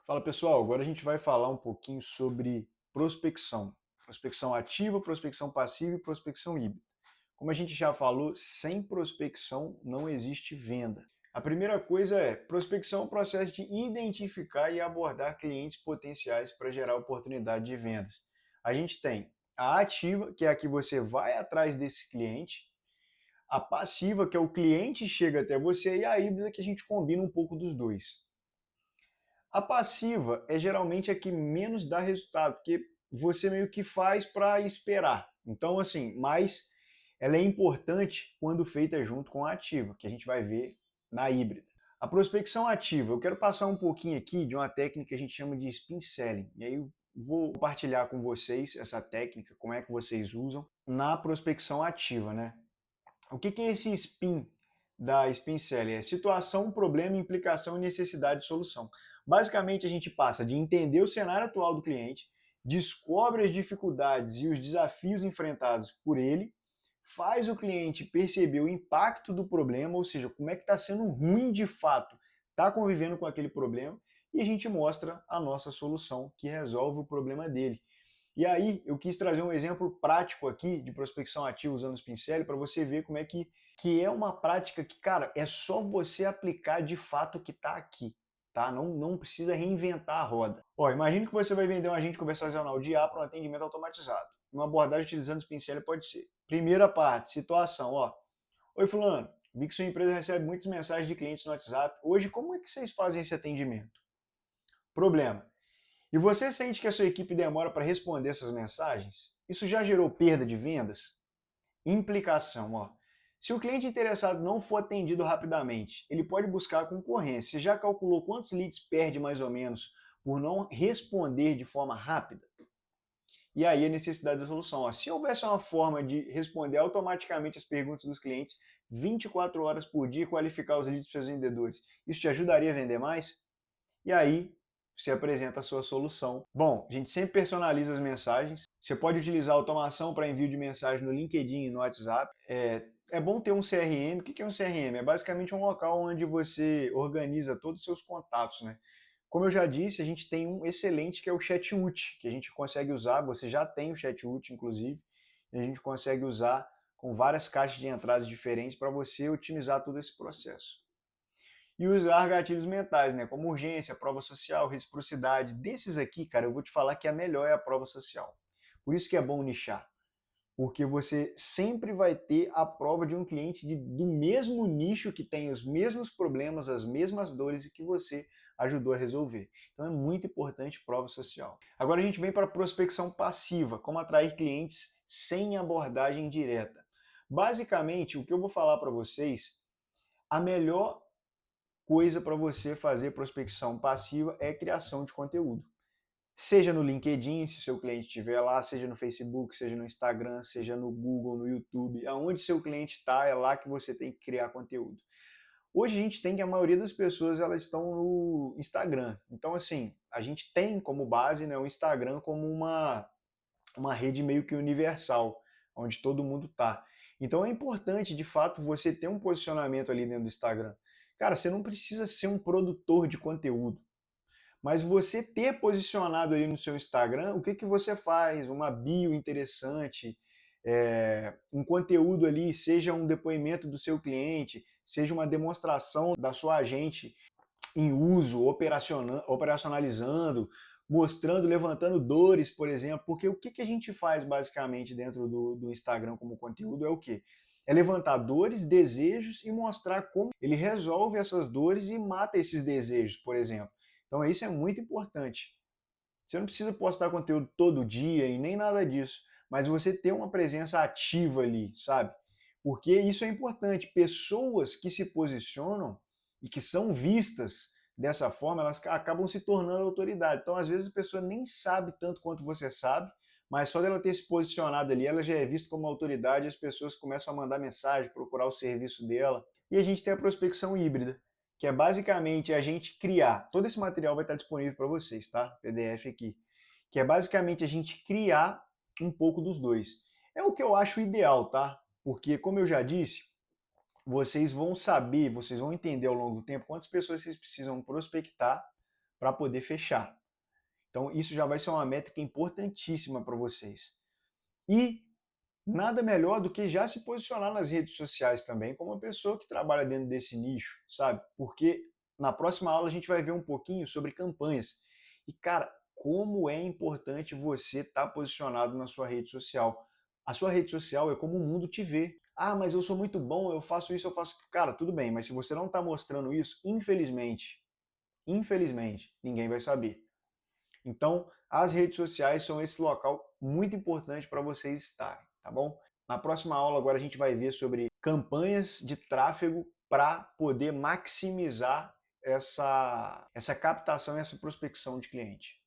Fala pessoal, agora a gente vai falar um pouquinho sobre prospecção. Prospecção ativa, prospecção passiva e prospecção híbrida. Como a gente já falou, sem prospecção não existe venda. A primeira coisa é, prospecção é o processo de identificar e abordar clientes potenciais para gerar oportunidade de vendas. A gente tem a ativa, que é a que você vai atrás desse cliente, a passiva, que é o cliente chega até você, e a híbrida, que a gente combina um pouco dos dois. A passiva é geralmente a que menos dá resultado, porque você meio que faz para esperar. Então, assim, mas ela é importante quando feita junto com a ativa, que a gente vai ver na híbrida. A prospecção ativa, eu quero passar um pouquinho aqui de uma técnica que a gente chama de spin selling. E aí eu vou compartilhar com vocês essa técnica, como é que vocês usam na prospecção ativa, né? O que é esse spin da spin selling? É situação, problema, implicação, necessidade de solução. Basicamente, a gente passa de entender o cenário atual do cliente, descobre as dificuldades e os desafios enfrentados por ele, faz o cliente perceber o impacto do problema, ou seja, como é que está sendo ruim de fato estar convivendo com aquele problema, e a gente mostra a nossa solução que resolve o problema dele. E aí, eu quis trazer um exemplo prático aqui de prospecção ativa usando os pincel para você ver como é que é uma prática que, cara, é só você aplicar de fato o que está aqui, tá? Não precisa reinventar a roda. Ó, imagine que você vai vender um agente conversacional de IA para um atendimento automatizado. Uma abordagem utilizando os pincel pode ser. Primeira parte, situação, ó. Oi, fulano, vi que sua empresa recebe muitas mensagens de clientes no WhatsApp. Hoje, como é que vocês fazem esse atendimento? Problema. E você sente que a sua equipe demora para responder essas mensagens? Isso já gerou perda de vendas? Implicação, ó. Se o cliente interessado não for atendido rapidamente, ele pode buscar a concorrência. Você já calculou quantos leads perde mais ou menos por não responder de forma rápida? E aí a necessidade da solução. Ó. Se houvesse uma forma de responder automaticamente as perguntas dos clientes 24 horas por dia e qualificar os leads para seus vendedores, isso te ajudaria a vender mais? E aí você apresenta a sua solução. Bom, a gente sempre personaliza as mensagens. Você pode utilizar automação para envio de mensagem no LinkedIn e no WhatsApp. É bom ter um CRM. O que é um CRM? É basicamente um local onde você organiza todos os seus contatos, né? Como eu já disse, a gente tem um excelente que é o Chatwood, que a gente consegue usar. Você já tem o Chatwood, inclusive, e a gente consegue usar com várias caixas de entradas diferentes para você otimizar todo esse processo. E usar gatilhos mentais, né? Como urgência, prova social, reciprocidade. Desses aqui, cara, eu vou te falar que a melhor é a prova social. Por isso que é bom nichar. Porque você sempre vai ter a prova de um cliente do mesmo nicho que tem os mesmos problemas, as mesmas dores e que você ajudou a resolver. Então é muito importante prova social. Agora a gente vem para a prospecção passiva, como atrair clientes sem abordagem direta. Basicamente, o que eu vou falar para vocês, a melhor coisa para você fazer prospecção passiva é criação de conteúdo. Seja no LinkedIn, se seu cliente estiver lá, seja no Facebook, seja no Instagram, seja no Google, no YouTube, aonde seu cliente está, é lá que você tem que criar conteúdo. Hoje a gente tem que a maioria das pessoas elas estão no Instagram. Então, assim, a gente tem como base, né, o Instagram como uma rede meio que universal, onde todo mundo está. Então é importante, de fato, você ter um posicionamento ali dentro do Instagram. Cara, você não precisa ser um produtor de conteúdo, mas você ter posicionado ali no seu Instagram, o que, que você faz? Uma bio interessante, um conteúdo ali, seja um depoimento do seu cliente, seja uma demonstração da sua agente em uso, operacionalizando, mostrando, levantando dores, por exemplo, porque o que a gente faz basicamente dentro do Instagram como conteúdo é o quê? É levantar dores, desejos e mostrar como ele resolve essas dores e mata esses desejos, por exemplo. Então isso é muito importante. Você não precisa postar conteúdo todo dia e nem nada disso, mas você ter uma presença ativa ali, sabe? Porque isso é importante. Pessoas que se posicionam e que são vistas dessa forma, elas acabam se tornando autoridade. Então, às vezes, a pessoa nem sabe tanto quanto você sabe, mas só dela ter se posicionado ali, ela já é vista como autoridade e as pessoas começam a mandar mensagem, procurar o serviço dela. E a gente tem a prospecção híbrida, que é basicamente a gente criar, todo esse material vai estar disponível para vocês, tá? PDF aqui. Que é basicamente a gente criar um pouco dos dois. É o que eu acho ideal, tá? Porque, como eu já disse, vocês vão saber, vocês vão entender ao longo do tempo quantas pessoas vocês precisam prospectar para poder fechar. Então, isso já vai ser uma métrica importantíssima para vocês. E nada melhor do que já se posicionar nas redes sociais também como uma pessoa que trabalha dentro desse nicho, sabe? Porque na próxima aula a gente vai ver um pouquinho sobre campanhas. E, cara, como é importante você estar posicionado na sua rede social. A sua rede social é como o mundo te vê. Ah, mas eu sou muito bom, eu faço isso, eu faço... Cara, tudo bem, mas se você não está mostrando isso, infelizmente, ninguém vai saber. Então, as redes sociais são esse local muito importante para vocês estarem, tá bom? Na próxima aula agora a gente vai ver sobre campanhas de tráfego para poder maximizar essa captação e essa prospecção de cliente.